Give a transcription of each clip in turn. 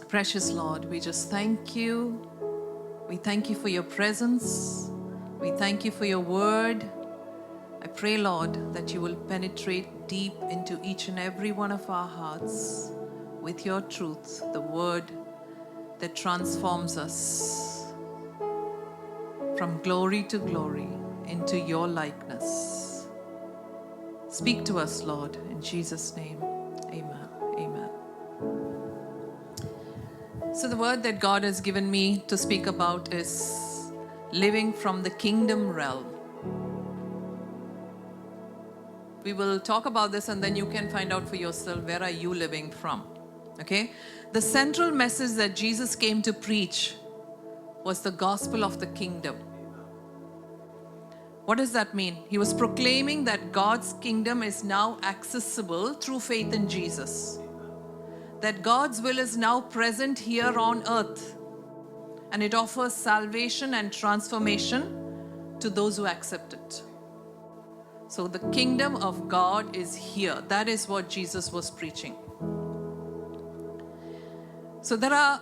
Precious Lord, we just thank you. We thank you for your presence. We thank you for your word. I pray, Lord, that you will penetrate deep into each and every one of our hearts with your truth, the word that transforms us from glory to glory into your likeness. Speak to us, Lord, in Jesus' name. Amen. Amen. So the word that God has given me to speak about is living from the kingdom realm. We will talk about this and then you can find out for yourself, where are you living from? Okay? The central message that Jesus came to preach was the gospel of the kingdom. What does that mean? He was proclaiming that God's kingdom is now accessible through faith in Jesus. That God's will is now present here on earth. And it offers salvation and transformation to those who accept it. So the kingdom of God is here. That is what Jesus was preaching. So there are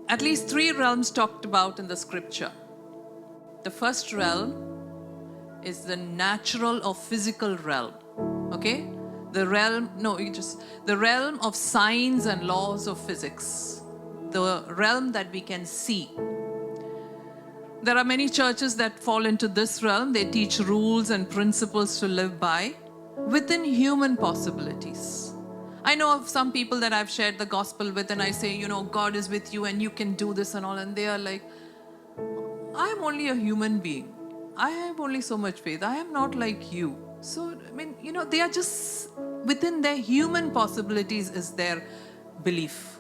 at least 3 realms talked about in the scripture. The first realm is the natural or physical realm. Okay? The realm of science and laws of physics. The realm that we can see. There are many churches that fall into this realm. They teach rules and principles to live by within human possibilities. I know of some people that I've shared the gospel with and I say, God is with you and you can do this and all. And they are like, I'm only a human being. I have only so much faith. I am not like you. So, they are just within their human possibilities is their belief.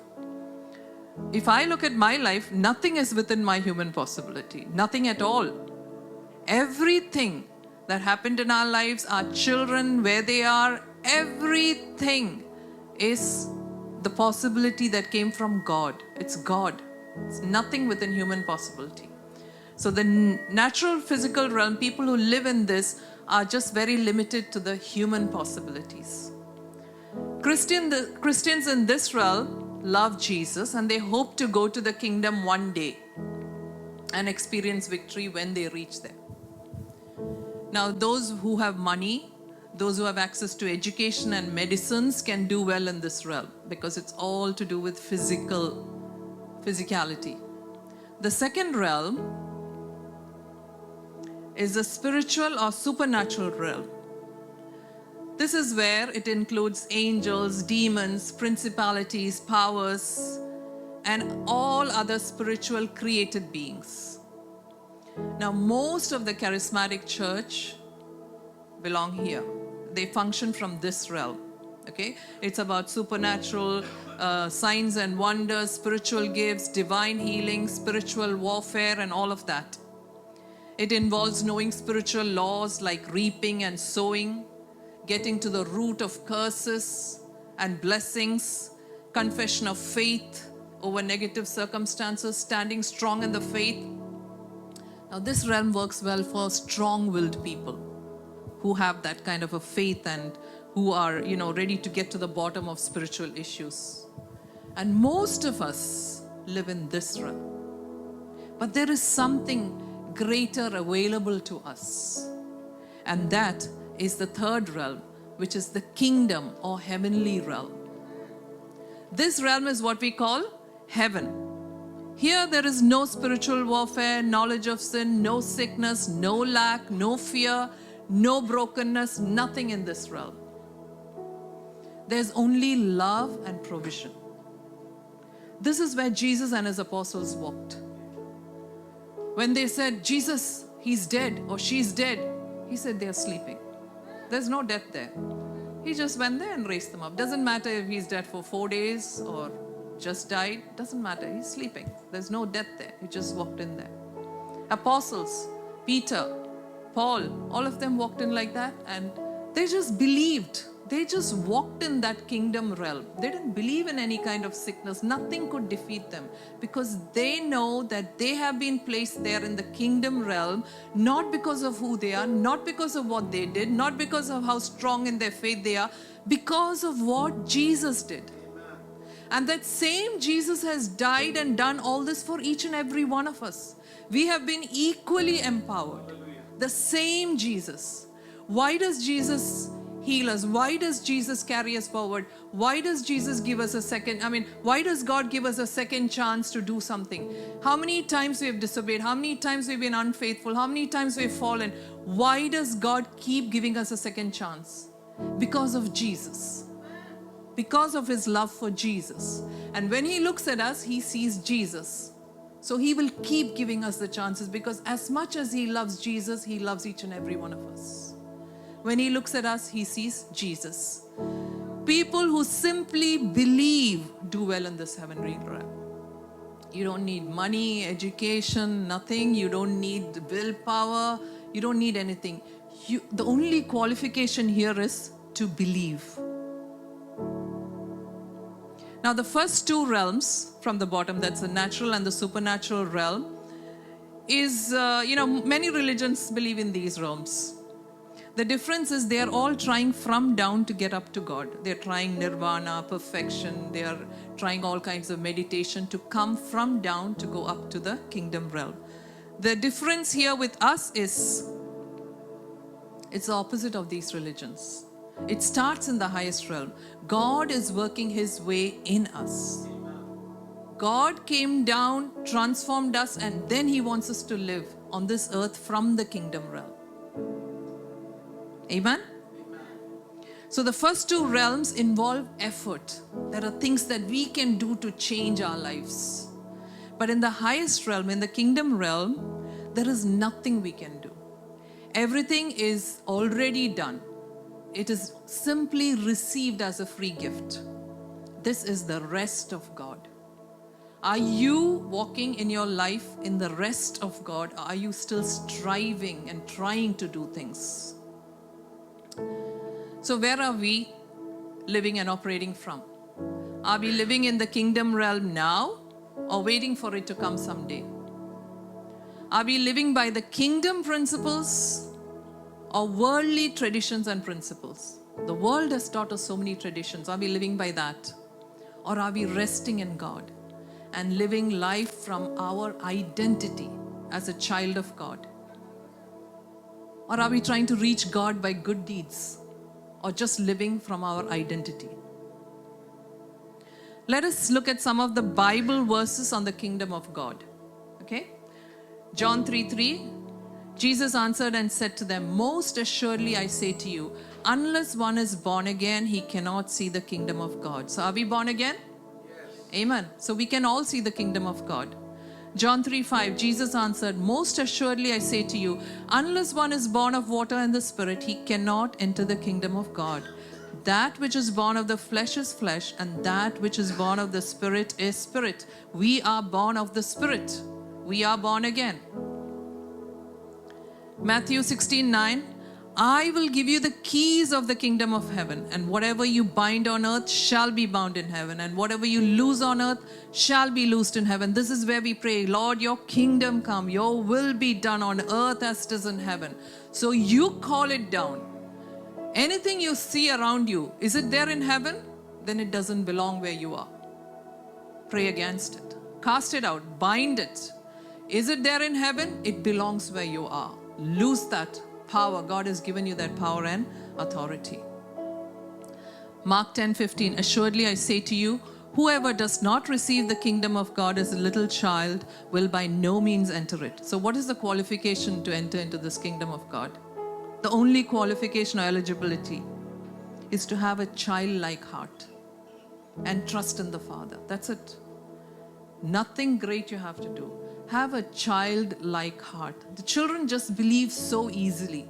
If I look at my life, nothing is within my human possibility. Nothing at all. Everything that happened in our lives, our children, where they are, everything is the possibility that came from God. It's God. It's nothing within human possibility. So the natural physical realm, people who live in this are just very limited to the human possibilities. Christians in this realm love Jesus and they hope to go to the kingdom one day and experience victory when they reach there. Now, those who have money, those who have access to education and medicines can do well in this realm because it's all to do with physicality. The second realm is the spiritual or supernatural realm. This is where it includes angels, demons, principalities, powers, and all other spiritual created beings. Now, most of the charismatic church belong here. They function from this realm. Okay? It's about supernatural signs and wonders, spiritual gifts, divine healing, spiritual warfare, and all of that. It involves knowing spiritual laws like reaping and sowing, getting to the root of curses and blessings, confession of faith over negative circumstances, standing strong in the faith. Now, this realm works well for strong-willed people who have that kind of a faith and who are, ready to get to the bottom of spiritual issues. And most of us live in this realm. But there is something greater available to us. And that is the third realm, which is the kingdom or heavenly realm. This realm is what we call heaven. Here there is no spiritual warfare, knowledge of sin, no sickness, no lack, no fear, no brokenness, nothing in this realm. There's only love and provision. This is where Jesus and his apostles walked. When they said, Jesus, he's dead or she's dead, he said they're sleeping. There's no death there. He just went there and raised them up. Doesn't matter if he's dead for 4 days or just died. Doesn't matter. He's sleeping. There's no death there. He just walked in there. Apostles, Peter, Paul, all of them walked in like that and they just believed. They just walked in that kingdom realm. They didn't believe in any kind of sickness. Nothing could defeat them because they know that they have been placed there in the kingdom realm, not because of who they are, not because of what they did, not because of how strong in their faith they are, because of what Jesus did. And that same Jesus has died and done all this for each and every one of us. We have been equally empowered. The same Jesus. Why does Jesus heal us? Why does Jesus carry us forward? Why does Jesus give us why does God give us a second chance to do something? How many times we have disobeyed? How many times we've been unfaithful? How many times we've fallen? Why does God keep giving us a second chance? Because of Jesus. Because of his love for Jesus. And when he looks at us, he sees Jesus. So he will keep giving us the chances, because as much as he loves Jesus, he loves each and every one of us. When he looks at us, he sees Jesus. People who simply believe do well in this heavenly realm. You don't need money, education, nothing. You don't need willpower. You don't need anything. The only qualification here is to believe. Now, the first two realms from the bottom, that's the natural and the supernatural realm, is, many religions believe in these realms. The difference is they are all trying from down to get up to God. They're trying nirvana, perfection. They are trying all kinds of meditation to come from down to go up to the kingdom realm. The difference here with us is, it's the opposite of these religions. It starts in the highest realm. God is working his way in us. God came down, transformed us, and then he wants us to live on this earth from the kingdom realm. Amen? So the first two realms involve effort. There are things that we can do to change our lives. But in the highest realm, in the kingdom realm, there is nothing we can do. Everything is already done. It is simply received as a free gift. This is the rest of God. Are you walking in your life in the rest of God? Or are you still striving and trying to do things? So where are we living and operating from? Are we living in the kingdom realm now, or waiting for it to come someday? Are we living by the kingdom principles or worldly traditions and principles? The world has taught us so many traditions. Are we living by that? Or are we resting in God and living life from our identity as a child of God? Or are we trying to reach God by good deeds, or just living from our identity? Let us look at some of the Bible verses on the kingdom of God. Okay? John 3:3. Jesus answered and said to them, "Most assuredly I say to you, unless one is born again, he cannot see the kingdom of God." So are we born again? Yes. Amen. So we can all see the kingdom of God. John 3:5, Jesus answered, "Most assuredly I say to you, unless one is born of water and the Spirit, he cannot enter the kingdom of God. That which is born of the flesh is flesh, and that which is born of the Spirit is spirit." We are born of the Spirit. We are born again. Matthew 16:9, "I will give you the keys of the kingdom of heaven, and whatever you bind on earth shall be bound in heaven, and whatever you loose on earth shall be loosed in heaven." This is where we pray, "Lord, your kingdom come, your will be done on earth as it is in heaven." So you call it down. Anything you see around you, is it there in heaven? Then it doesn't belong where you are. Pray against it. Cast it out. Bind it. Is it there in heaven? It belongs where you are. Lose that power. God has given you that power and authority. Mark 10:15, "Assuredly I say to you, whoever does not receive the kingdom of God as a little child will by no means enter it." So what is the qualification to enter into this kingdom of God? The only qualification or eligibility is to have a childlike heart and trust in the Father. That's it. Nothing great you have to do. Have a childlike heart. The children just believe so easily.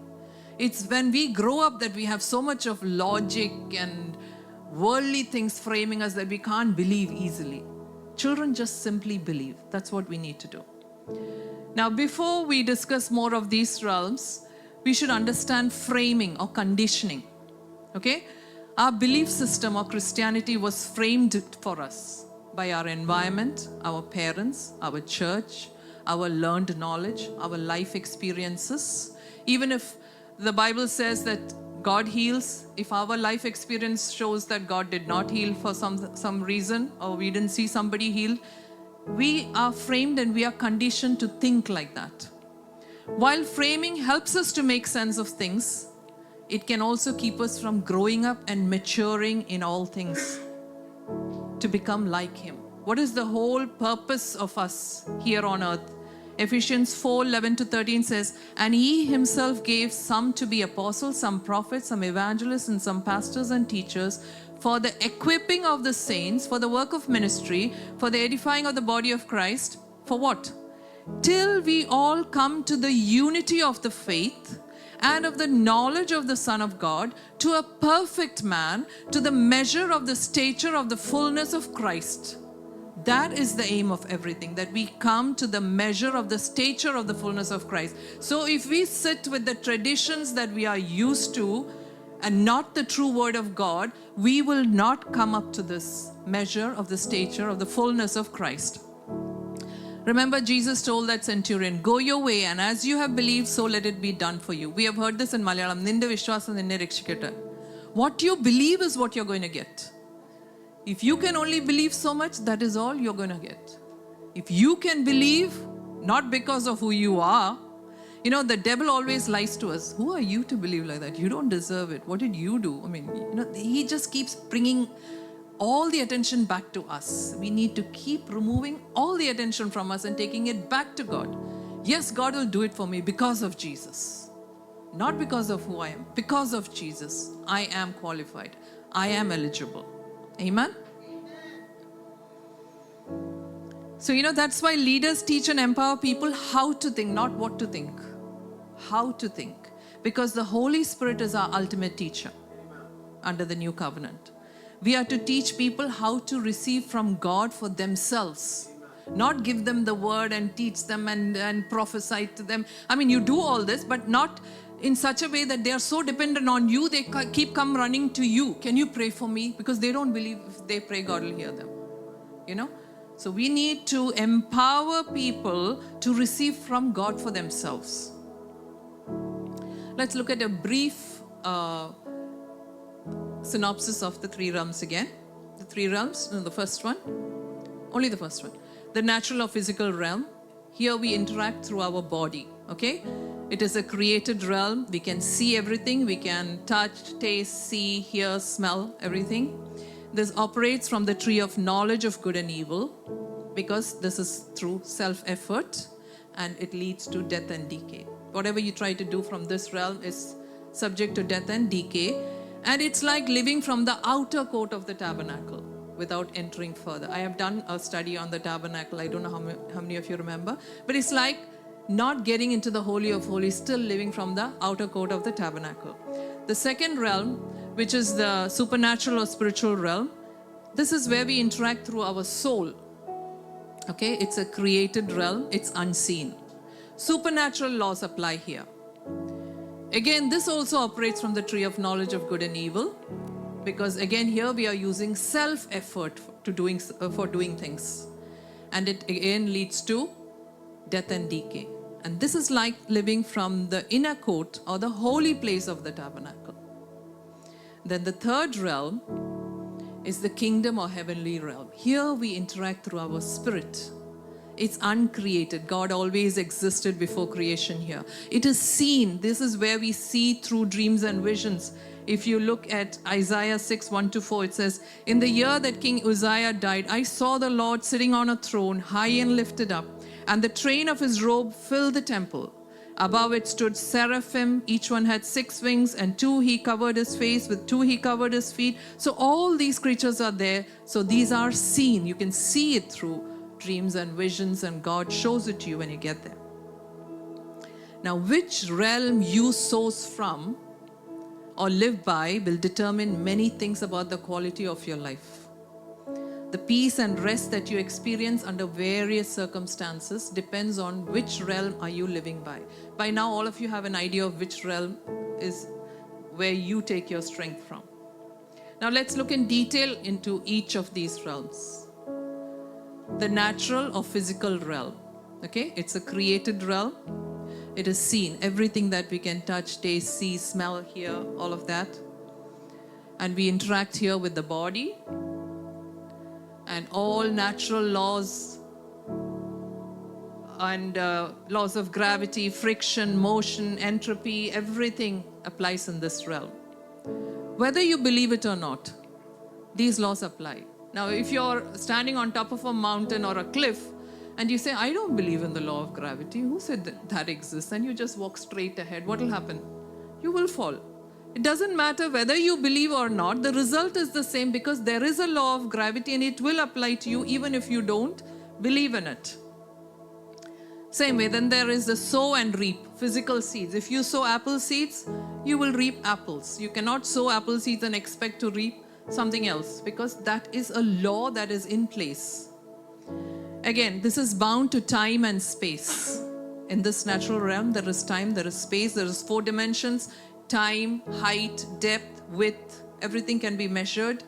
It's when we grow up that we have so much of logic and worldly things framing us that we can't believe easily. Children just simply believe. That's what we need to do. Now, before we discuss more of these realms, we should understand framing or conditioning. Okay? Our belief system or Christianity was framed for us by our environment, our parents, our church, our learned knowledge, our life experiences. Even if the Bible says that God heals. If our life experience shows that God did not heal for some reason, or we didn't see somebody healed, we are framed and we are conditioned to think like that. While framing helps us to make sense of things, it can also keep us from growing up and maturing in all things to become like Him. What is the whole purpose of us here on earth? Ephesians 4:11-13 says, "And He Himself gave some to be apostles, some prophets, some evangelists, and some pastors and teachers, for the equipping of the saints, for the work of ministry, for the edifying of the body of Christ." For what? "Till we all come to the unity of the faith and of the knowledge of the Son of God, to a perfect man, to the measure of the stature of the fullness of Christ." That is the aim of everything, that we come to the measure of the stature of the fullness of Christ. So if we sit with the traditions that we are used to and not the true word of God, we will not come up to this measure of the stature of the fullness of Christ. Remember, Jesus told that centurion, "Go your way, and as you have believed, so let it be done for you." We have heard this in Malayalam. Ninde vishwasam ninne rakshikkatte. What you believe is what you're going to get. If you can only believe so much, that is all you're going to get. If you can believe, not because of who you are, the devil always lies to us. Who are you to believe like that? You don't deserve it. What did you do? He just keeps bringing all the attention back to us. We need to keep removing all the attention from us and taking it back to God. Yes, God will do it for me because of Jesus. Not because of who I am. Because of Jesus, I am qualified. I am eligible. Amen? So, that's why leaders teach and empower people how to think, not what to think. How to think. Because the Holy Spirit is our ultimate teacher under the new covenant. We are to teach people how to receive from God for themselves. Not give them the word and teach them and prophesy to them. You do all this, but not in such a way that they are so dependent on you, they keep running to you. Can you pray for me? Because they don't believe if they pray, God will hear them. So we need to empower people to receive from God for themselves. Let's look at a brief synopsis of the three realms again. The three realms, the first one. Only the first one. The natural or physical realm. Here we interact through our body. Okay? It is a created realm. We can see everything. We can touch, taste, see, hear, smell, everything. This operates from the tree of knowledge of good and evil, because this is through self-effort, and it leads to death and decay. Whatever you try to do from this realm is subject to death and decay. And it's like living from the outer court of the tabernacle without entering further. I have done a study on the tabernacle. I don't know how many of you remember. But it's like not getting into the Holy of Holies, still living from the outer court of the tabernacle. The second realm, which is the supernatural or spiritual realm, this is where we interact through our soul. Okay, it's a created realm, it's unseen. Supernatural laws apply here. Again, this also operates from the tree of knowledge of good and evil, because again here we are using self-effort for doing things. And it again leads to death and decay. And this is like living from the inner court or the holy place of the tabernacle. Then the third realm is the kingdom or heavenly realm. Here we interact through our spirit. It's uncreated. God always existed before creation here. It is seen. This is where we see through dreams and visions. If you look at Isaiah 6:1-4, it says, "In the year that King Uzziah died, I saw the Lord sitting on a throne, high and lifted up, and the train of his robe filled the temple. Above it stood seraphim. Each one had 6 wings, and 2 he covered his face, with 2 he covered his feet." So all these creatures are there. So these are seen. You can see it through dreams and visions, and God shows it to you when you get there. Now, which realm you source from or live by will determine many things about the quality of your life. The peace and rest that you experience under various circumstances depends on which realm are you living by. By now, all of you have an idea of which realm is where you take your strength from. Now, let's look in detail into each of these realms. The natural or physical realm. Okay, it's a created realm. It is seen. Everything that we can touch, taste, see, smell, hear, all of that. And we interact here with the body. And all natural laws and laws of gravity, friction, motion, entropy, everything applies in this realm. Whether you believe it or not, these laws apply. Now, if you're standing on top of a mountain or a cliff and you say, I don't believe in the law of gravity, who said that exists? And you just walk straight ahead, what will happen? You will fall. It doesn't matter whether you believe or not, the result is the same because there is a law of gravity and it will apply to you even if you don't believe in it. Same way, then there is the sow and reap, physical seeds. If you sow apple seeds, you will reap apples. You cannot sow apple seeds and expect to reap something else because that is a law that is in place. Again, this is bound to time and space. In this natural realm, there is time, there is space, there is 4 dimensions, time, height, depth, width, everything can be measured.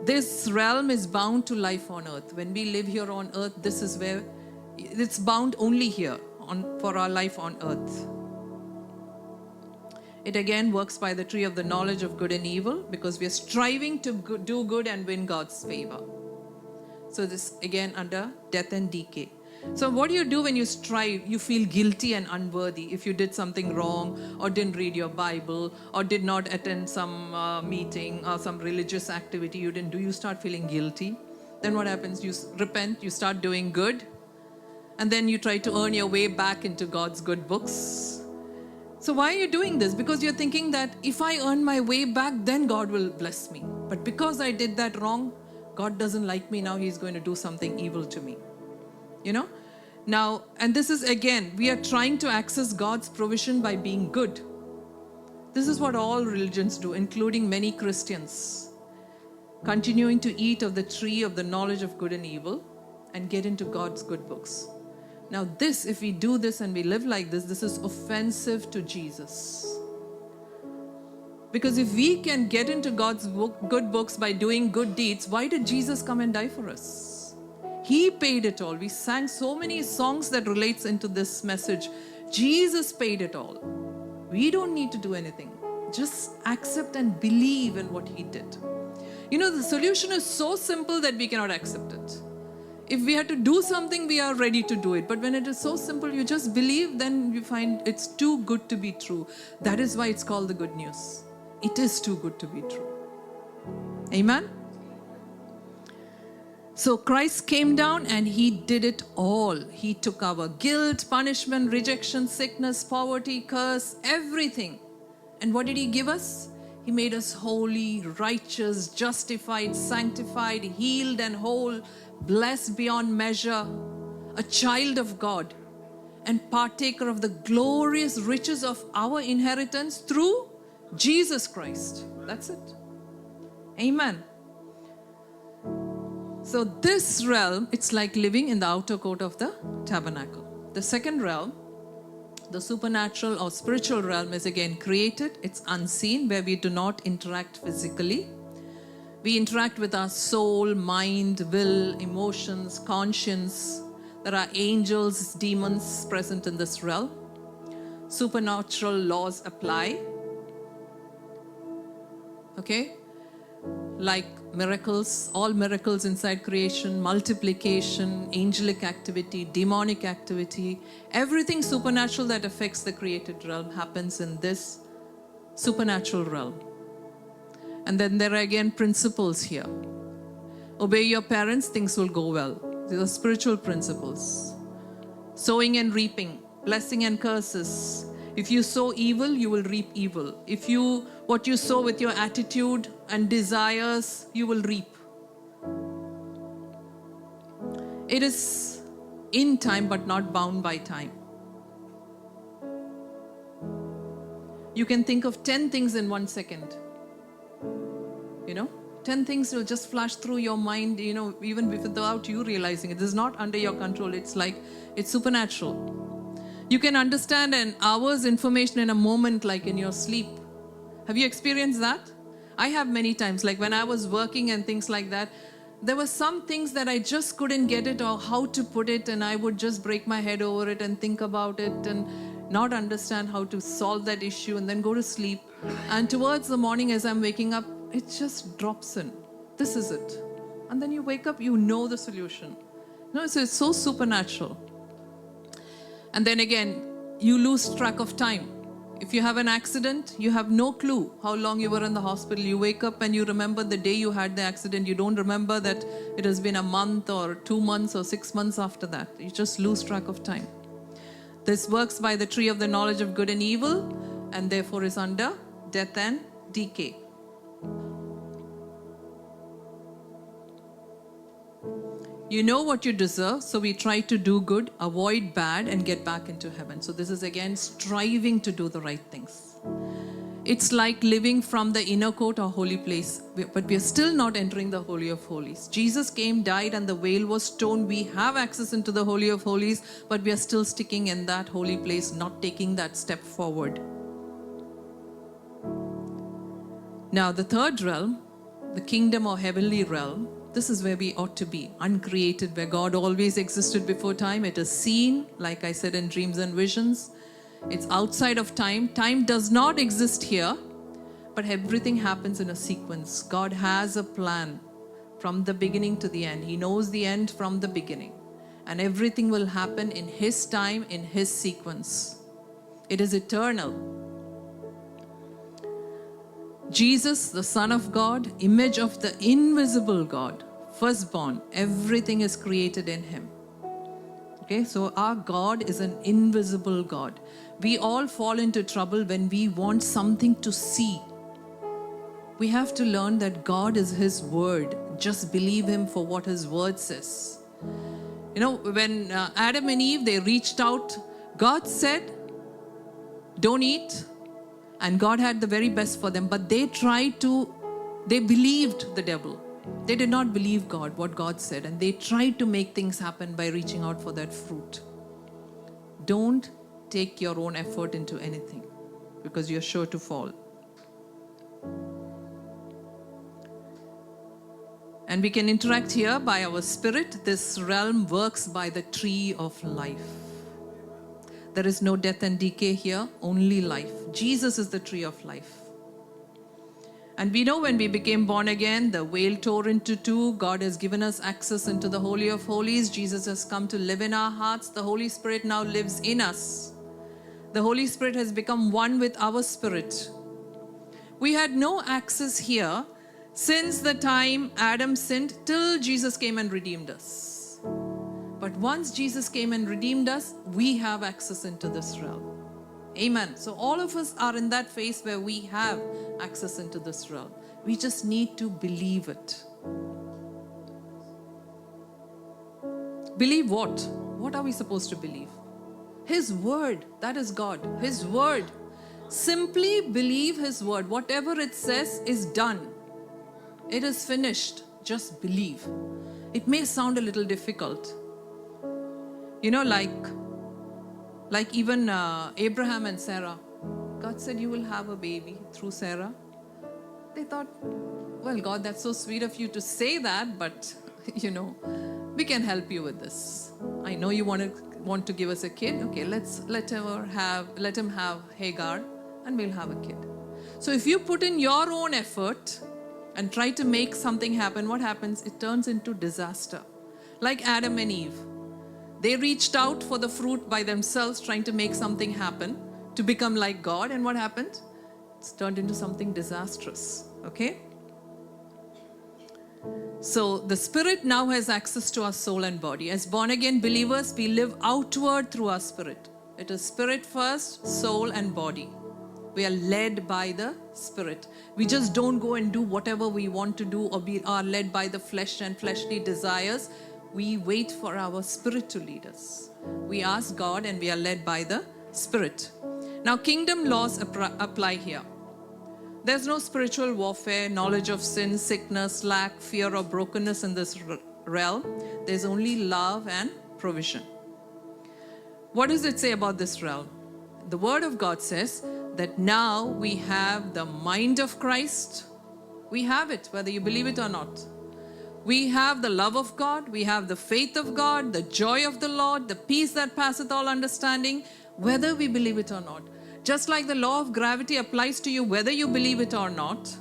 This realm is bound to life on earth. When we live here on earth, this is where it's bound only here for our life on earth. It again works by the tree of the knowledge of good and evil because we are striving to do good and win God's favor. So this again under death and decay. So what do you do when you strive? You feel guilty and unworthy if you did something wrong or didn't read your Bible or did not attend some meeting or some religious activity you didn't do. You start feeling guilty. Then what happens? You repent, you start doing good. And then you try to earn your way back into God's good books. So why are you doing this? Because you're thinking that if I earn my way back, then God will bless me. But because I did that wrong, God doesn't like me now. He's going to do something evil to me. You know? Now, and this is again, we are trying to access God's provision by being good. This is what all religions do, including many Christians. Continuing to eat of the tree of the knowledge of good and evil and get into God's good books. Now this, if we do this and we live like this is offensive to Jesus. Because if we can get into God's good books by doing good deeds, why did Jesus come and die for us? He paid it all. We sang so many songs that relates into this message. Jesus paid it all. We don't need to do anything. Just accept and believe in what He did. You know, the solution is so simple that we cannot accept it. If we had to do something, we are ready to do it. But when it is so simple, you just believe, then you find it's too good to be true. That is why it's called the good news. It is too good to be true. Amen? So Christ came down and He did it all. He took our guilt, punishment, rejection, sickness, poverty, curse, everything. And what did He give us? He made us holy, righteous, justified, sanctified, healed and whole, blessed beyond measure, a child of God, and partaker of the glorious riches of our inheritance through Jesus Christ. That's it. Amen. So this realm, it's like living in the outer court of the tabernacle. The second realm, the supernatural or spiritual realm, is again created. It's unseen, where we do not interact physically. We interact with our soul, mind, will, emotions, conscience. There are angels, demons present in this realm. Supernatural laws apply. Okay? Like miracles, all miracles inside creation, multiplication, angelic activity, demonic activity, everything supernatural that affects the created realm happens in this supernatural realm. And then there are again principles here. Obey your parents, things will go well. These are spiritual principles. Sowing and reaping, blessing and curses. If you sow evil, you will reap evil. What you sow with your attitude and desires, you will reap. It is in time but not bound by time. You can think of 10 things in 1 second. 10 things will just flash through your mind, even without you realizing it. This is not under your control. It's supernatural. You can understand an hour's information in a moment, like in your sleep. Have you experienced that? I have many times, like when I was working and things like that. there were some things that I just couldn't get it or how to put it, and I would just break my head over it and think about it and not understand how to solve that issue and then go to sleep. And towards the morning as I'm waking up, it just drops in. This is it. And then you wake up, you know the solution. No, so it's so supernatural. And then again, you lose track of time. If you have an accident, you have no clue how long you were in the hospital. You wake up and you remember the day you had the accident. You don't remember that it has been a month or 2 months or 6 months after that. You just lose track of time. This works by the tree of the knowledge of good and evil, and therefore is under death and decay. You know what you deserve, so we try to do good, avoid bad, and get back into heaven. So this is again striving to do the right things. It's like living from the inner court or holy place, but we are still not entering the Holy of Holies. Jesus came, died, and the veil was torn. We have access into the Holy of Holies, but we are still sticking in that holy place, not taking that step forward. Now, the third realm, the kingdom or heavenly realm, this is where we ought to be, uncreated, where God always existed before time. It is seen, like I said, in dreams and visions. It's outside of time. Time does not exist here, but everything happens in a sequence. God has a plan from the beginning to the end. He knows the end from the beginning. And everything will happen in His time, in His sequence. It is eternal. Jesus, the Son of God, image of the invisible God, firstborn, everything is created in Him. Okay, so our God is an invisible God. We all fall into trouble when we want something to see. We have to learn that God is His word. Just believe Him for what His word says. You know, when Adam and Eve, they reached out, God said, don't eat. And God had the very best for them. But they believed the devil. They did not believe God, what God said. And they tried to make things happen by reaching out for that fruit. Don't take your own effort into anything, because you're sure to fall. And we can interact here by our spirit. This realm works by the tree of life. There is no death and decay here, only life. Jesus is the tree of life. And we know when we became born again, the veil tore into two. God has given us access into the Holy of Holies. Jesus has come to live in our hearts. The Holy Spirit now lives in us. The Holy Spirit has become one with our spirit. We had no access here since the time Adam sinned till Jesus came and redeemed us. But once Jesus came and redeemed us, we have access into this realm. Amen. So all of us are in that phase where we have access into this realm. We just need to believe it. Believe what? What are we supposed to believe? His word. That is God. His word. Simply believe His word. Whatever it says is done. It is finished. Just believe. It may sound a little difficult. You know, like even Abraham and Sarah. God said, you will have a baby through Sarah. They thought, well, God, that's so sweet of you to say that, but, you know, we can help you with this. I know you want to give us a kid. Okay, let him have Hagar, and we'll have a kid. So if you put in your own effort and try to make something happen, what happens? It turns into disaster. Like Adam and Eve. They reached out for the fruit by themselves, trying to make something happen, to become like God. And what happened? It's turned into something disastrous. Okay? So the Spirit now has access to our soul and body. As born-again believers, we live outward through our spirit. It is spirit first, soul and body. We are led by the Spirit. We just don't go and do whatever we want to do, or we are led by the flesh and fleshly desires. We wait for our Spirit to lead us. We ask God and we are led by the Spirit. Now, kingdom laws apply here. There's no spiritual warfare, knowledge of sin, sickness, lack, fear, or brokenness in this realm. There's only love and provision. What does it say about this realm? The Word of God says that now we have the mind of Christ. We have it, whether you believe it or not. We have the love of God, we have the faith of God, the joy of the Lord, the peace that passeth all understanding, whether we believe it or not. Just like the law of gravity applies to you whether you believe it or not,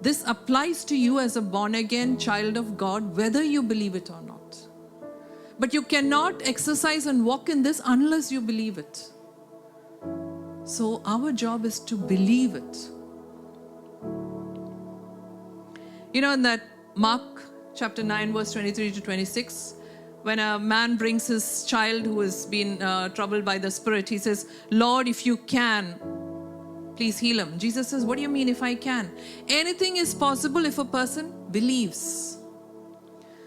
this applies to you as a born-again child of God, whether you believe it or not. But you cannot exercise and walk in this unless you believe it. So our job is to believe it. You know, in that Mark chapter 9, verse 23 to 26, when a man brings his child who has been troubled by the Spirit, he says, Lord, if you can, please heal him. Jesus says, what do you mean if I can? Anything is possible if a person believes.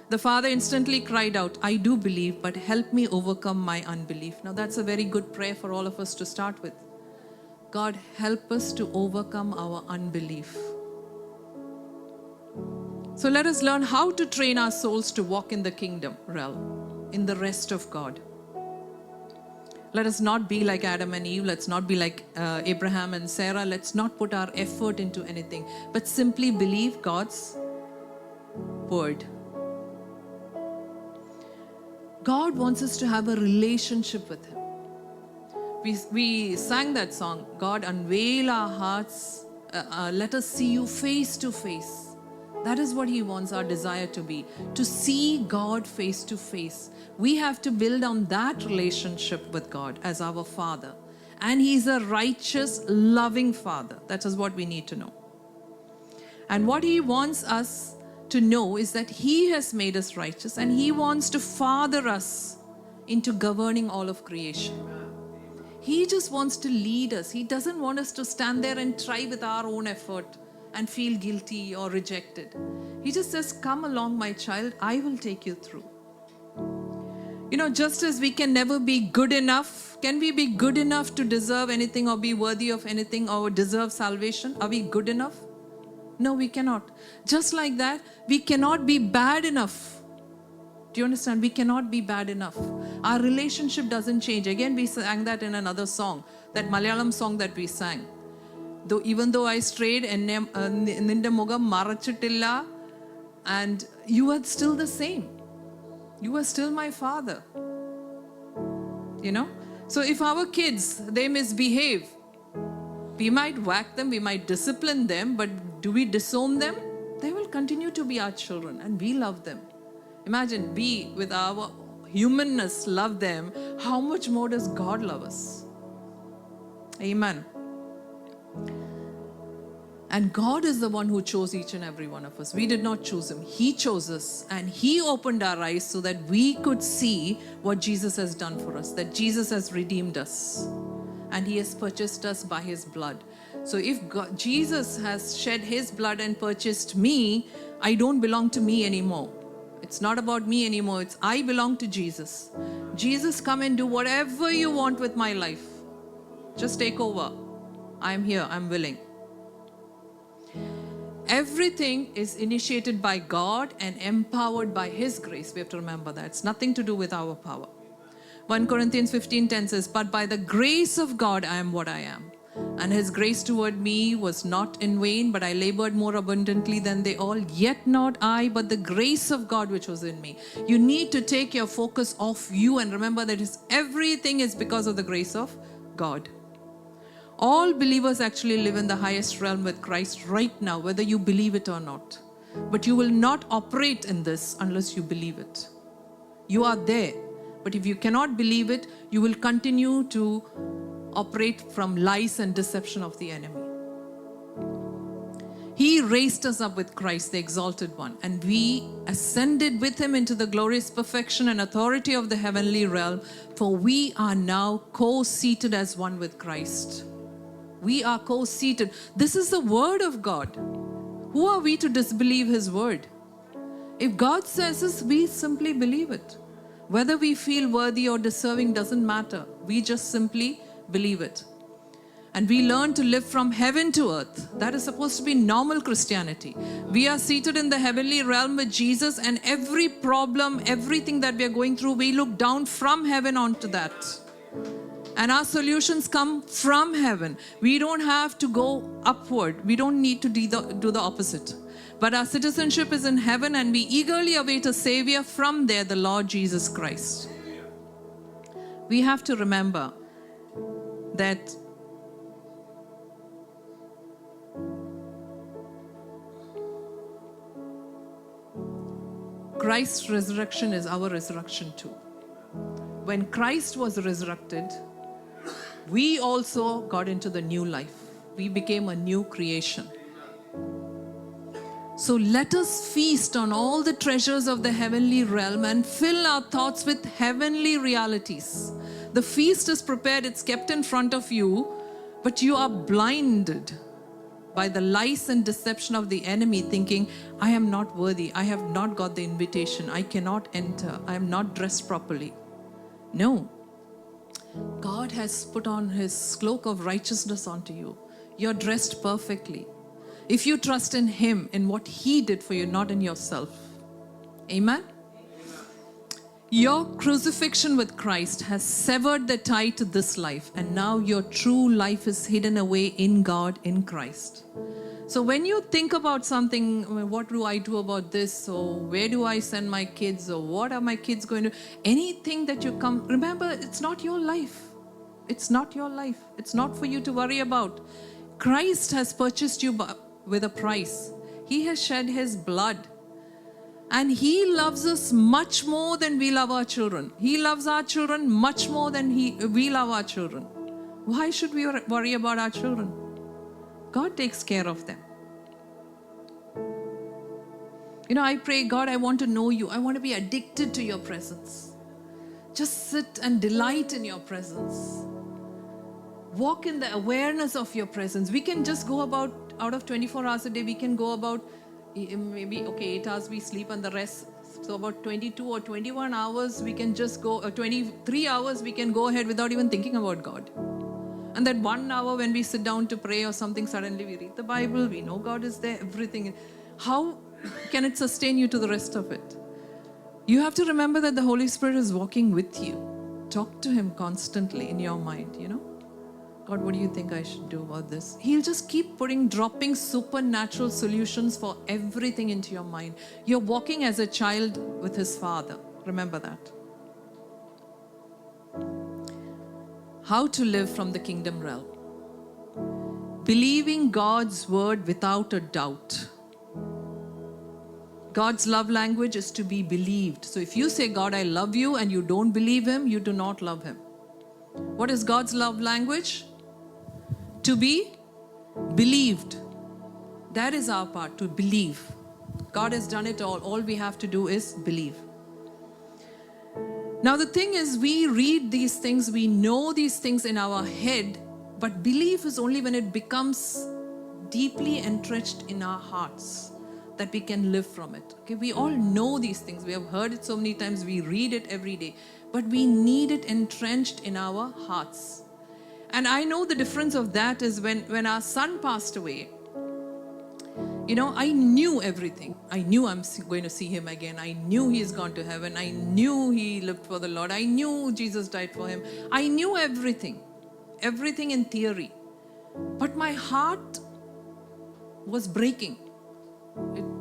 The father instantly cried out, I do believe, but help me overcome my unbelief. Now that's a very good prayer for all of us to start with. God, help us to overcome our unbelief. So let us learn how to train our souls to walk in the kingdom realm, in the rest of God. Let us not be like Adam and Eve. Let's not be like Abraham and Sarah. Let's not put our effort into anything, but simply believe God's word. God wants us to have a relationship with Him. We sang that song, God, unveil our hearts. Let us see you face to face. That is what He wants our desire to be, to see God face to face. We have to build on that relationship with God as our Father. And He's a righteous, loving Father. That is what we need to know. And what He wants us to know is that He has made us righteous and He wants to father us into governing all of creation. He just wants to lead us. He doesn't want us to stand there and try with our own effort and feel guilty or rejected. He just says, come along, my child, I will take you through. You know, just as we can never be good enough, can we be good enough to deserve anything or be worthy of anything or deserve salvation? Are we good enough? No, we cannot. Just like that, we cannot be bad enough. Do you understand? We cannot be bad enough. Our relationship doesn't change. Again, we sang that in another song, that Malayalam song that we sang. Even though I strayed, ninde mugam marachittilla, and you are still the same. You are still my Father. You know? So if our kids, they misbehave, we might whack them, we might discipline them, but do we disown them? They will continue to be our children and we love them. Imagine, we with our humanness love them. How much more does God love us? Amen. And God is the one who chose each and every one of us. We did not choose Him. He chose us and He opened our eyes so that we could see what Jesus has done for us, that Jesus has redeemed us and He has purchased us by His blood. So if Jesus has shed His blood and purchased me, I don't belong to me anymore. It's not about me anymore. It's I belong to Jesus. Jesus, come and do whatever you want with my life. Just take over. I'm here. I'm willing. Everything is initiated by God and empowered by His grace. We have to remember that. It's nothing to do with our power. 1 Corinthians 15:10 says, but by the grace of God, I am what I am. And His grace toward me was not in vain, but I labored more abundantly than they all. Yet not I, but the grace of God which was in me. You need to take your focus off you and remember that everything is because of the grace of God. All believers actually live in the highest realm with Christ right now, whether you believe it or not. But you will not operate in this unless you believe it. You are there. But if you cannot believe it, you will continue to operate from lies and deception of the enemy. He raised us up with Christ, the exalted one, and we ascended with Him into the glorious perfection and authority of the heavenly realm, for we are now co-seated as one with Christ. We are co-seated. This is the word of God. Who are we to disbelieve His word? If God says this, we simply believe it. Whether we feel worthy or deserving doesn't matter. We just simply believe it. And we learn to live from heaven to earth. That is supposed to be normal Christianity. We are seated in the heavenly realm with Jesus, and every problem, everything that we are going through, we look down from heaven onto that. And our solutions come from heaven. We don't have to go upward. We don't need to do the opposite. But our citizenship is in heaven, and we eagerly await a Savior from there, the Lord Jesus Christ. We have to remember that Christ's resurrection is our resurrection too. When Christ was resurrected, we also got into the new life. We became a new creation. So let us feast on all the treasures of the heavenly realm and fill our thoughts with heavenly realities. The feast is prepared, it's kept in front of you, but you are blinded by the lies and deception of the enemy, thinking, I am not worthy, I have not got the invitation, I cannot enter, I am not dressed properly. No. God has put on His cloak of righteousness onto you. You're dressed perfectly. If you trust in Him, in what He did for you, not in yourself. Amen? Your crucifixion with Christ has severed the tie to this life, and now your true life is hidden away in God, in Christ. So when you think about something, what do I do about this, or where do I send my kids, or what are my kids going to, anything that you come, remember, it's not your life. It's not your life. It's not for you to worry about. Christ has purchased you with a price. He has shed His blood. And He loves us much more than we love our children. He loves our children much more than we love our children. Why should we worry about our children? God takes care of them. You know, I pray, God, I want to know You. I want to be addicted to Your presence. Just sit and delight in Your presence. Walk in the awareness of Your presence. We can just go about, out of 24 hours a day, we can go about maybe, 8 hours we sleep and the rest, so about 22 or 21 hours we can just go, 23 hours we can go ahead without even thinking about God. And that 1 hour when we sit down to pray or something, suddenly we read the Bible, we know God is there, everything. How can it sustain you to the rest of it? You have to remember that the Holy Spirit is walking with you. Talk to Him constantly in your mind, you know. God, what do you think I should do about this? He'll just keep dropping supernatural solutions for everything into your mind. You're walking as a child with His Father. Remember that. How to live from the kingdom realm. Believing God's word without a doubt. God's love language is to be believed. So if you say, God, I love you, and you don't believe Him, you do not love Him. What is God's love language? To be believed. That is our part, to believe. God has done it all. All we have to do is believe. Now the thing is, we read these things, we know these things in our head, but belief is only when it becomes deeply entrenched in our hearts that we can live from it. Okay, we all know these things. We have heard it so many times. We read it every day, but we need it entrenched in our hearts. And I know the difference of that is when our son passed away, you know, I knew everything. I knew I'm going to see him again. I knew he's gone to heaven. I knew he lived for the Lord. I knew Jesus died for him. I knew everything in theory. But my heart was breaking.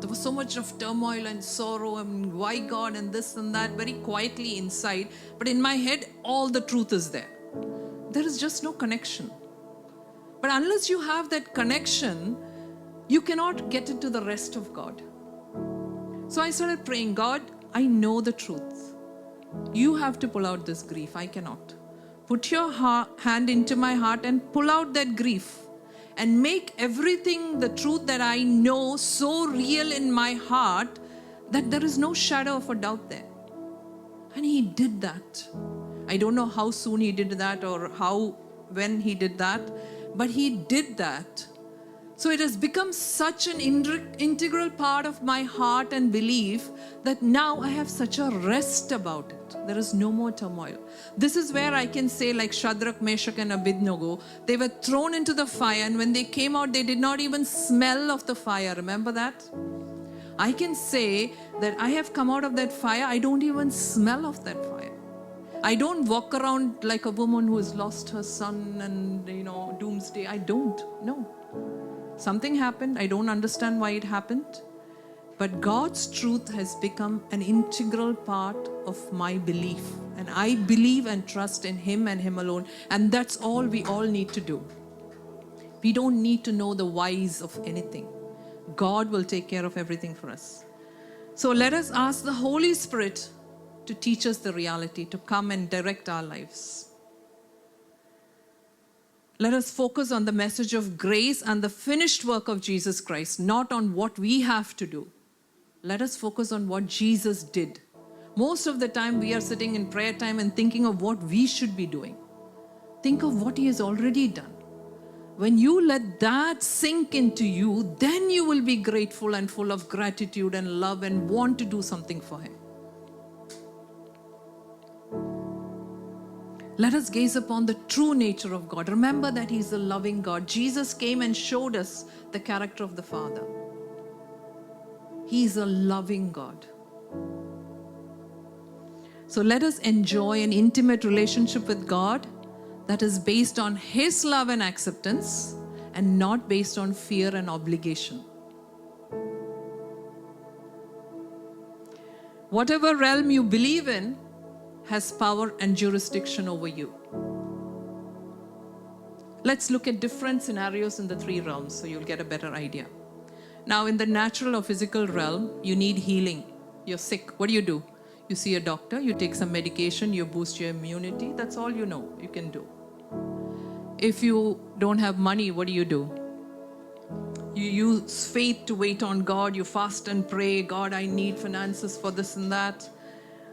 There was so much of turmoil and sorrow and why God and this and that, very quietly inside. But in my head, all the truth is there. There is just no connection. But unless you have that connection, you cannot get into the rest of God. So I started praying, God, I know the truth. You have to pull out this grief. I cannot. Put your hand into my heart and pull out that grief. And make everything, the truth that I know, so real in my heart that there is no shadow of a doubt there. And He did that. I don't know how soon He did that or when He did that, but He did that. So it has become such an integral part of my heart and belief that now I have such a rest about it. There is no more turmoil. This is where I can say, like Shadrach, Meshach and Abednego, they were thrown into the fire, and when they came out, they did not even smell of the fire. Remember that? I can say that I have come out of that fire, I don't even smell of that fire. I don't walk around like a woman who has lost her son and, doomsday. I don't. No. Something happened. I don't understand why it happened. But God's truth has become an integral part of my belief. And I believe and trust in Him and Him alone. And that's all we all need to do. We don't need to know the whys of anything. God will take care of everything for us. So let us ask the Holy Spirit to teach us the reality, to come and direct our lives. Let us focus on the message of grace and the finished work of Jesus Christ, not on what we have to do. Let us focus on what Jesus did. Most of the time we are sitting in prayer time and thinking of what we should be doing. Think of what He has already done. When you let that sink into you, then you will be grateful and full of gratitude and love and want to do something for Him. Let us gaze upon the true nature of God. Remember that He is a loving God. Jesus came and showed us the character of the Father. He is a loving God. So let us enjoy an intimate relationship with God that is based on His love and acceptance and not based on fear and obligation. Whatever realm you believe in has power and jurisdiction over you. Let's look at different scenarios in the three realms so you'll get a better idea. Now, in the natural or physical realm, you need healing. You're sick. What do? You see a doctor, you take some medication, you boost your immunity. That's all you know you can do. If you don't have money, what do? You use faith to wait on God. You fast and pray, God, I need finances for this and that.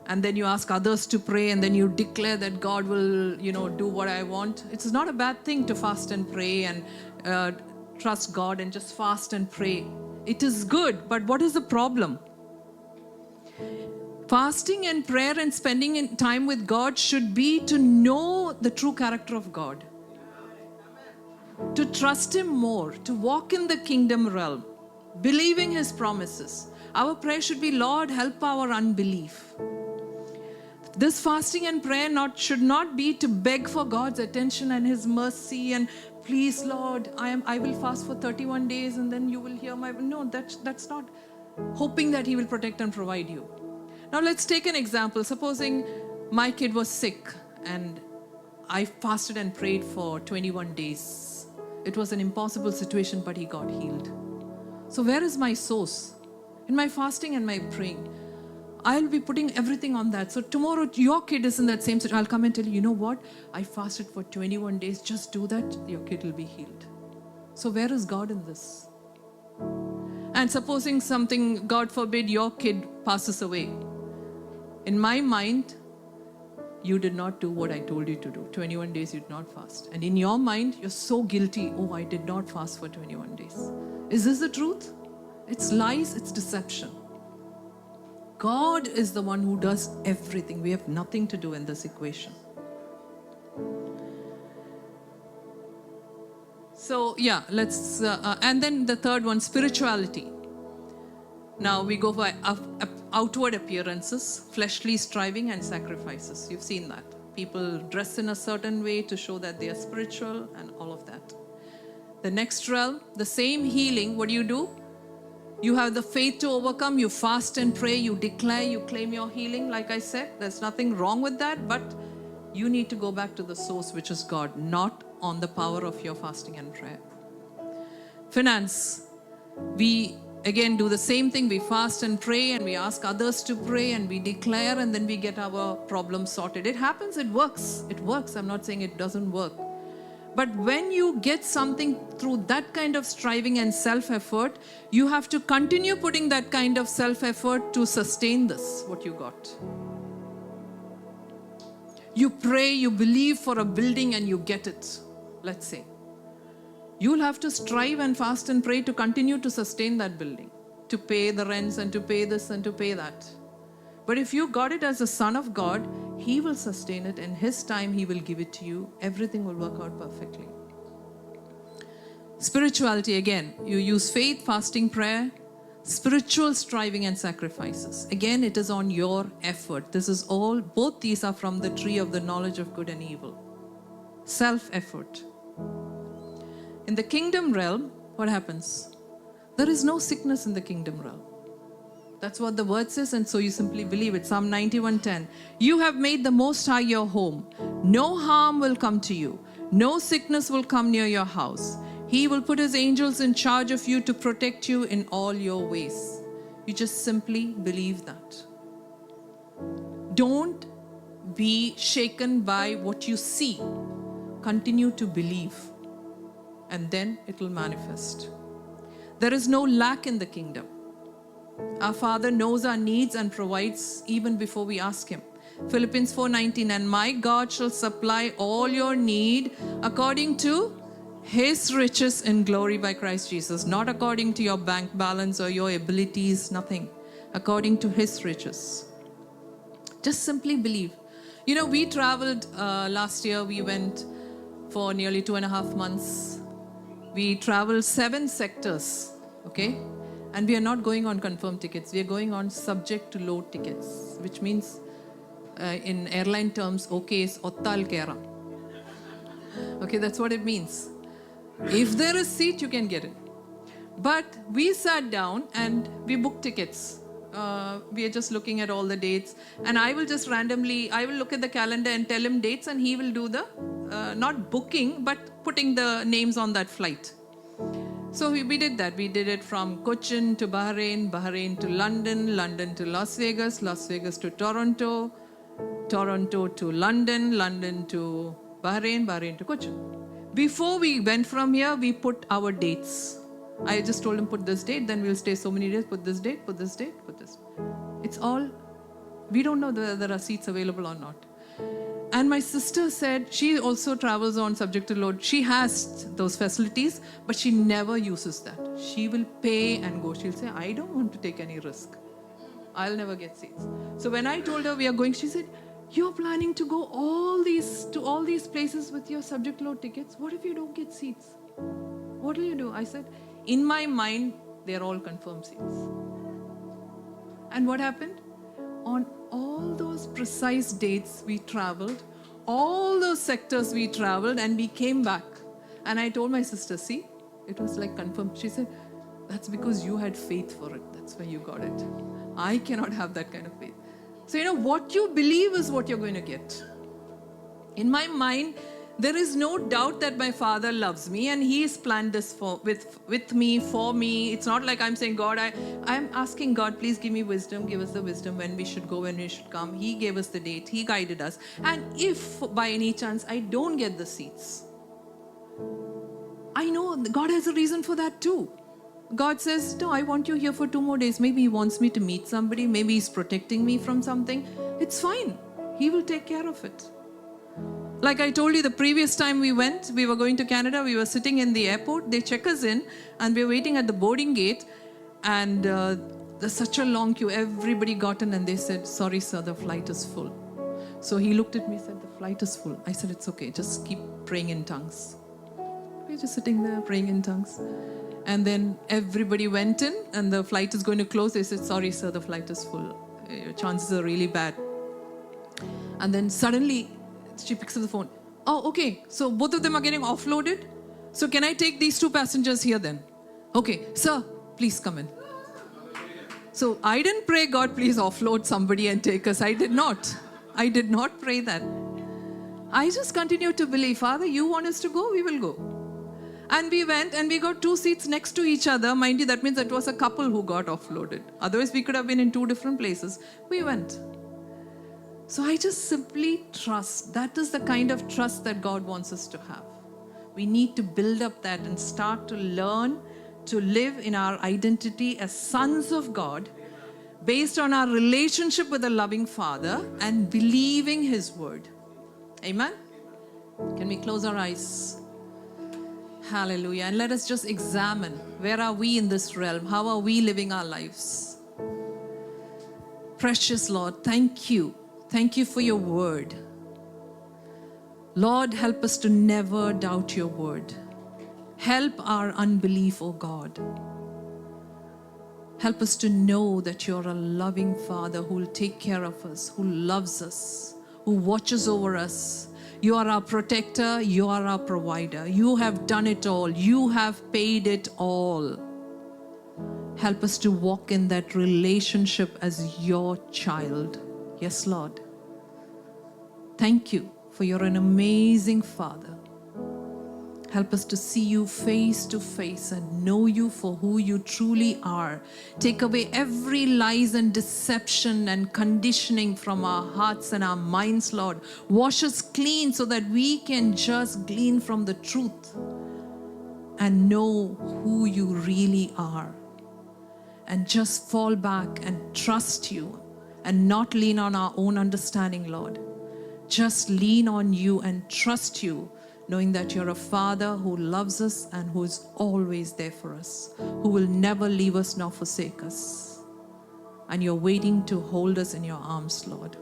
And then you ask others to pray, and then you declare that God will, do what I want. It's not a bad thing to fast and pray and trust God and just fast and pray. It is good, but what is the problem? Fasting and prayer and spending time with God should be to know the true character of God, to trust Him more, to walk in the kingdom realm, believing His promises. Our prayer should be, Lord, help our unbelief. This fasting and prayer should not be to beg for God's attention and His mercy and please, Lord, I will fast for 31 days and then you will hear my... No, that's not hoping that He will protect and provide you. Now let's take an example. Supposing my kid was sick and I fasted and prayed for 21 days. It was an impossible situation, but he got healed. So where is my source? In my fasting and my praying. I'll be putting everything on that. So tomorrow your kid is in that same situation. I'll come and tell you, you know what? I fasted for 21 days. Just do that. Your kid will be healed. So where is God in this? And supposing something, God forbid, your kid passes away. In my mind, you did not do what I told you to do. 21 days you did not fast. And in your mind, you're so guilty. Oh, I did not fast for 21 days. Is this the truth? It's lies, it's deception. God is the one who does everything. We have nothing to do in this equation. So yeah, let's, and then the third one, spirituality. Now we go by outward appearances, fleshly striving and sacrifices. You've seen that. People dress in a certain way to show that they are spiritual and all of that. The next realm, the same healing, what do? You have the faith to overcome, you fast and pray, you declare, you claim your healing. Like I said, there's nothing wrong with that, but you need to go back to the source, which is God, not on the power of your fasting and prayer. Finance, we again do the same thing. We fast and pray and we ask others to pray and we declare and then we get our problems sorted. It happens, it works. It works. I'm not saying it doesn't work. But when you get something through that kind of striving and self-effort, you have to continue putting that kind of self-effort to sustain this, what you got. You pray, you believe for a building and you get it, let's say. You'll have to strive and fast and pray to continue to sustain that building, to pay the rents and to pay this and to pay that. But if you got it as a son of God, He will sustain it. In His time, He will give it to you. Everything will work out perfectly. Spirituality, again, you use faith, fasting, prayer, spiritual striving and sacrifices. Again, it is on your effort. This is all, both these are from the tree of the knowledge of good and evil. Self-effort. In the kingdom realm, what happens? There is no sickness in the kingdom realm. That's what the word says, and so you simply believe it. Psalm 91:10. You have made the Most High your home. No harm will come to you. No sickness will come near your house. He will put his angels in charge of you to protect you in all your ways. You just simply believe that. Don't be shaken by what you see. Continue to believe, and then it will manifest. There is no lack in the kingdom. Our Father knows our needs and provides even before we ask Him. Philippians 4:19, and my God shall supply all your need according to His riches in glory by Christ Jesus. Not according to your bank balance or your abilities, nothing. According to His riches. Just simply believe. You know, we traveled last year, we went for nearly 2.5 months. We traveled 7 sectors, okay? And we are not going on confirmed tickets. We are going on subject to load tickets, which means in airline terms, okay is ottal kera. Okay, that's what it means. If there is seat, you can get it. But we sat down and we booked tickets. We are just looking at all the dates. And I will just randomly, I will look at the calendar and tell him dates, and he will do the, not booking, but putting the names on that flight. So we did that. We did it from Cochin to Bahrain, Bahrain to London, London to Las Vegas, Las Vegas to Toronto, Toronto to London, London to Bahrain, Bahrain to Cochin. Before we went from here, we put our dates. I just told him, put this date, then we'll stay so many days, put this date, put this date, put this. It's all, we don't know whether there are seats available or not. And my sister said, she also travels on subject to load. She has those facilities, but she never uses that. She will pay and go. She'll say, I don't want to take any risk. I'll never get seats. So when I told her we are going, she said, you're planning to go to all these places with your subject load tickets. What if you don't get seats? What will you do? I said, in my mind, they're all confirmed seats. And what happened? On all those precise dates we traveled, all those sectors we traveled, and we came back. And I told my sister, see, it was like confirmed. She said, that's because you had faith for it. That's why you got it. I cannot have that kind of faith. So, you know, what you believe is what you're going to get. In my mind, there is no doubt that my Father loves me and He has planned this with me, for me. It's not like I'm saying, God, I'm asking God, please give me wisdom, give us the wisdom when we should go, when we should come. He gave us the date, He guided us. And if by any chance I don't get the seats, I know God has a reason for that too. God says, no, I want you here for 2 more days. Maybe He wants me to meet somebody. Maybe He's protecting me from something. It's fine. He will take care of it. Like I told you, the previous time we went, we were going to Canada, we were sitting in the airport, they check us in, and we were waiting at the boarding gate, and there's such a long queue. Everybody got in and they said, sorry sir, the flight is full. So he looked at me and said, the flight is full. I said, it's okay, just keep praying in tongues. We're just sitting there praying in tongues. And then everybody went in and the flight is going to close. They said, sorry sir, the flight is full. Your chances are really bad. And then suddenly, she picks up the phone. Oh, okay. So both of them are getting offloaded. So can I take these 2 passengers here then? Okay. Sir, please come in. So I didn't pray, God, please offload somebody and take us. I did not. I did not pray that. I just continued to believe, Father, you want us to go, we will go. And we went and we got 2 seats next to each other. Mind you, that means it was a couple who got offloaded. Otherwise, we could have been in 2 different places. We went. So I just simply trust. That is the kind of trust that God wants us to have. We need to build up that and start to learn to live in our identity as sons of God based on our relationship with a loving Father and believing His word. Amen? Can we close our eyes? Hallelujah. And let us just examine, where are we in this realm? How are we living our lives? Precious Lord, thank you. Thank you for your word. Lord, help us to never doubt your word. Help our unbelief, O God. Help us to know that you're a loving Father who will take care of us, who loves us, who watches over us. You are our protector. You are our provider. You have done it all. You have paid it all. Help us to walk in that relationship as your child. Yes, Lord. Thank you for you're an amazing Father. Help us to see you face to face and know you for who you truly are. Take away every lies and deception and conditioning from our hearts and our minds, Lord. Wash us clean so that we can just glean from the truth and know who you really are. And just fall back and trust you and not lean on our own understanding, Lord. Just lean on you and trust you, knowing that you're a Father who loves us and who is always there for us, who will never leave us nor forsake us. And you're waiting to hold us in your arms, Lord.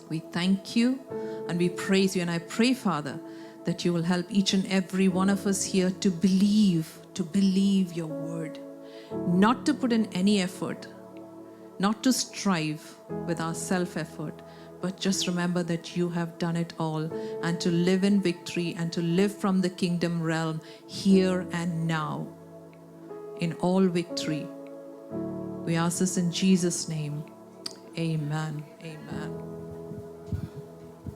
We thank you and we praise you. And I pray, Father, that you will help each and every one of us here to believe your word, not to put in any effort, not to strive with our self-effort, but just remember that you have done it all, and to live in victory and to live from the kingdom realm here and now in all victory. We ask this in Jesus' name. Amen. Amen.